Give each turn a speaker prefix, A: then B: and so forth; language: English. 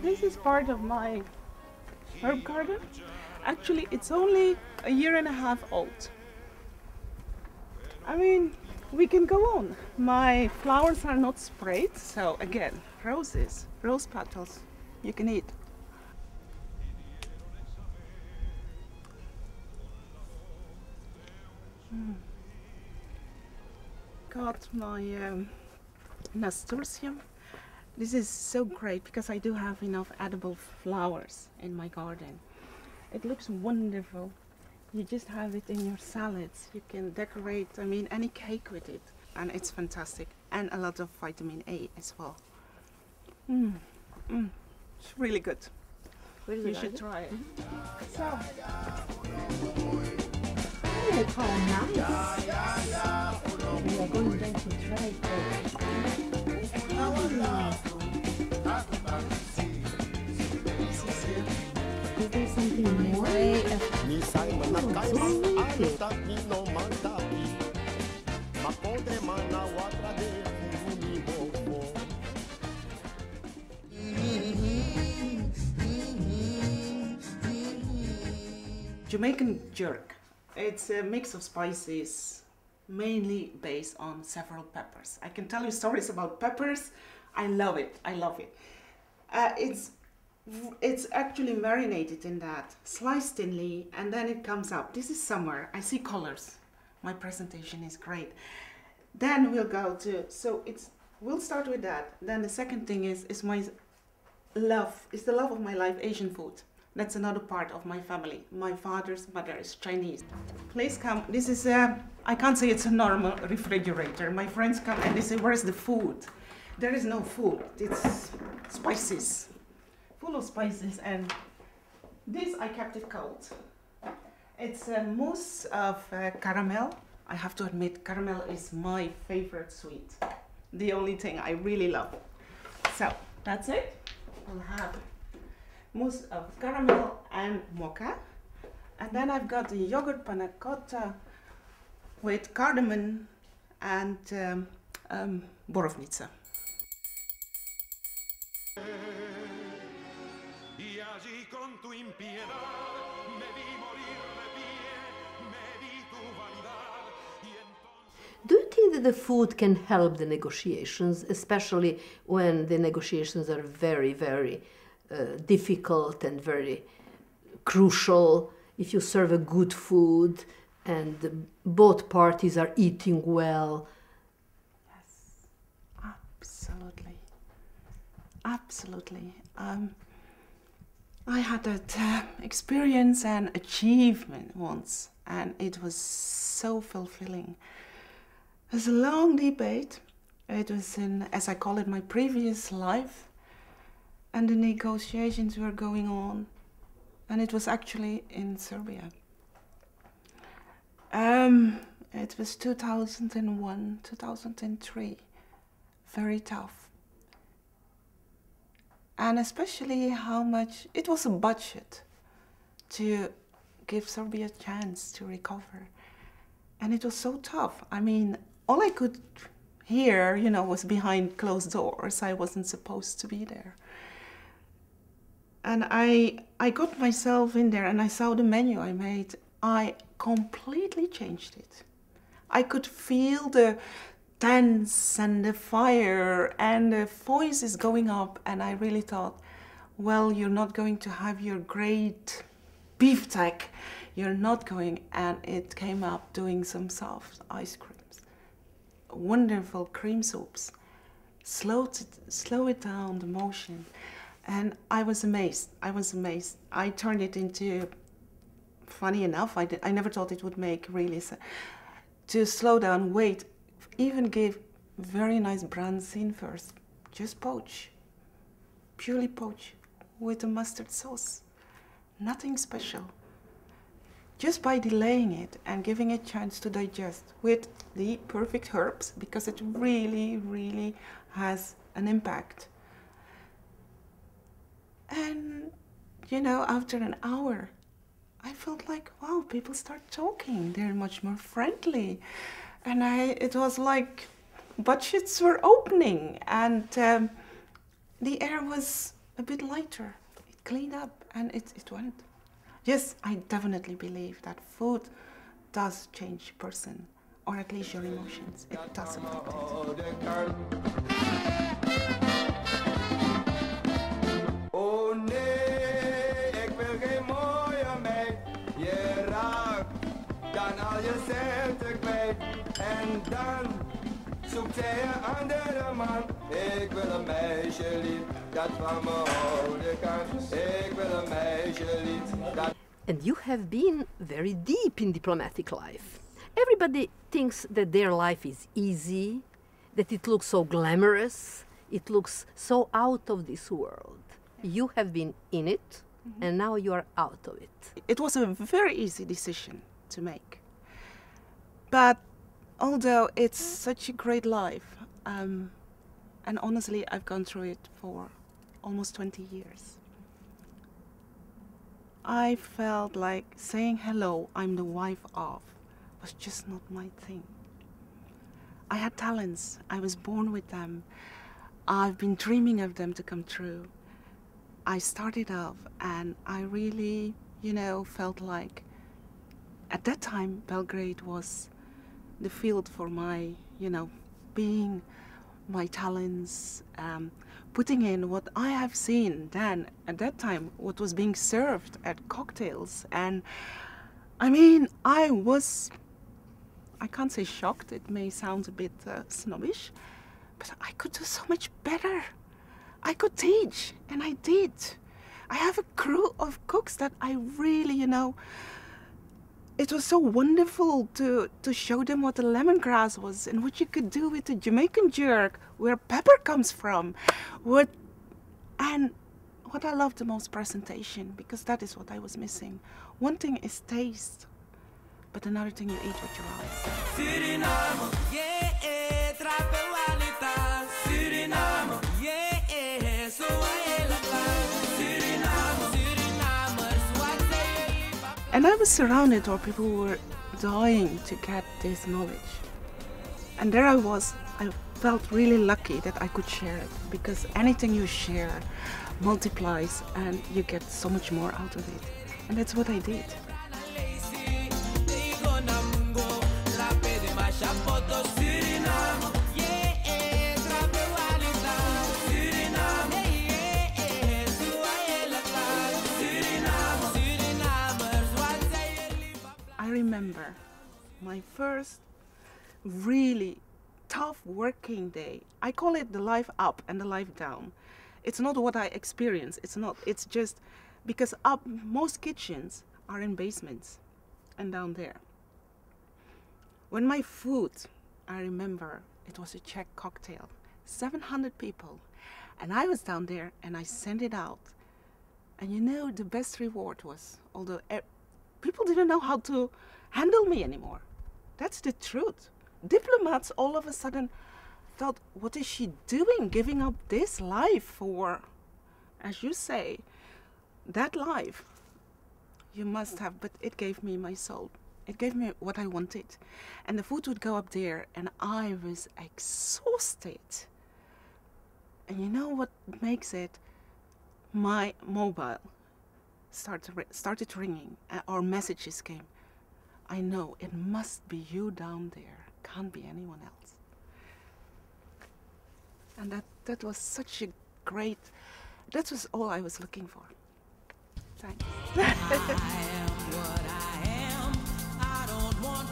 A: This is part of my herb garden. Actually, it's only a year and a half old. I mean, we can go on. My flowers are not sprayed, so again, roses, rose petals, you can eat. Got my nasturtium. This is so great because I do have enough edible flowers in my garden. It looks wonderful. You just have it in your salads. You can decorate, I mean, any cake with it. And it's fantastic. And a lot of vitamin A as well. It's really good. You should try it. So.
B: It's all nice. We are going then to try it. Is there something more?
A: Jamaican jerk. It's a mix of spices, mainly based on several peppers. I can tell you stories about peppers. I love it. I love it. It's actually marinated in that, sliced thinly, and then it comes up. This is summer. I see colors. My presentation is great. Then we'll go to, we'll start with that. Then the second thing is my love, is the love of my life, Asian food. That's another part of my family. My father's mother is Chinese. Please come. This is I can't say it's a normal refrigerator. My friends come and they say, where's the food? There is no food. It's spices, full of spices. And this, I kept it cold. It's a mousse of caramel. I have to admit, caramel is my favorite sweet. The only thing I really love. So that's it. We'll have mousse of caramel and mocha. And then I've got the yogurt panna cotta with cardamom and borovnica.
B: Do you think that the food can help the negotiations, especially when the negotiations are very, very difficult and very crucial? If you serve a good food and both parties are eating well.
A: Yes, absolutely. Absolutely. I had that experience and achievement once, and it was so fulfilling. It was a long debate. It was in, as I call it, my previous life. And the negotiations were going on, and it was actually in Serbia. It was 2001, 2003, very tough. And especially how much, it was a budget to give Serbia a chance to recover. And it was so tough. I mean, all I could hear, was behind closed doors. I wasn't supposed to be there. And I got myself in there and I saw the menu I made. I completely changed it. I could feel the tense and the fire and the voices going up, and I really thought, well, you're not going to have your great beefsteak. You're not going, and it came up doing some soft ice creams. Wonderful cream soups. Slow it down, the motion. And I was amazed. I turned it into, funny enough, I never thought it would make really, to slow down, wait, even give very nice branzine first. Just poach, purely poach, with a mustard sauce. Nothing special. Just by delaying it and giving it a chance to digest with the perfect herbs, because it really, really has an impact. And, after an hour, I felt like, wow, people start talking. They're much more friendly. And it was like budgets were opening, and the air was a bit lighter. It cleaned up and it went. Yes, I definitely believe that food does change a person, or at least your emotions. It does affect it.
C: Oh nee, ik wil geen mooie meid. Je raakt dan al je centen kwijt. En dan zoekt zij een andere man. Ik wil een meisje lief dat van me houden kan. Ik wil een meisje lief dat...
B: And you have been very deep in diplomatic life. Everybody thinks that their life is easy, that it looks so glamorous, it looks so out of this world. You have been in it, and now you are out of it.
A: It was a very easy decision to make. But although it's such a great life, and honestly, I've gone through it for almost 20 years. I felt like saying hello, I'm the wife of, was just not my thing. I had talents. I was born with them. I've been dreaming of them to come true. I started off and I really, felt like at that time Belgrade was the field for my, being my talents, putting in what I have seen then, at that time, what was being served at cocktails. And I mean, I can't say shocked, it may sound a bit snobbish, but I could do so much better. I could teach, and I did. I have a crew of cooks that I really, it was so wonderful to show them what the lemongrass was and what you could do with the Jamaican jerk, where pepper comes from. And what I love the most, presentation, because that is what I was missing. One thing is taste, but another thing you eat with your eyes.
C: Suriname, yeah, trapewanita. Suriname, yeah, so
A: And I was surrounded, or people were dying to get this knowledge. And there I was. I felt really lucky that I could share it, because anything you share multiplies and you get so much more out of it. And that's what I did. I remember my first really tough working day. I call it the life up and the life down. It's not what I experience. It's just because up, most kitchens are in basements and down there. When my food, I remember it was a Czech cocktail, 700 people. And I was down there and I sent it out. And the best reward was, although people didn't know how to handle me anymore. That's the truth. Diplomats all of a sudden thought, what is she doing, giving up this life for, as you say, that life? You must have, but it gave me my soul. It gave me what I wanted. And the food would go up there and I was exhausted. And you know what makes it? My mobile started ringing, or messages came. I know, it must be you down there. Can't be anyone else. And that was such a great, that was all I was looking for. Thanks.
C: I am what I am. I don't want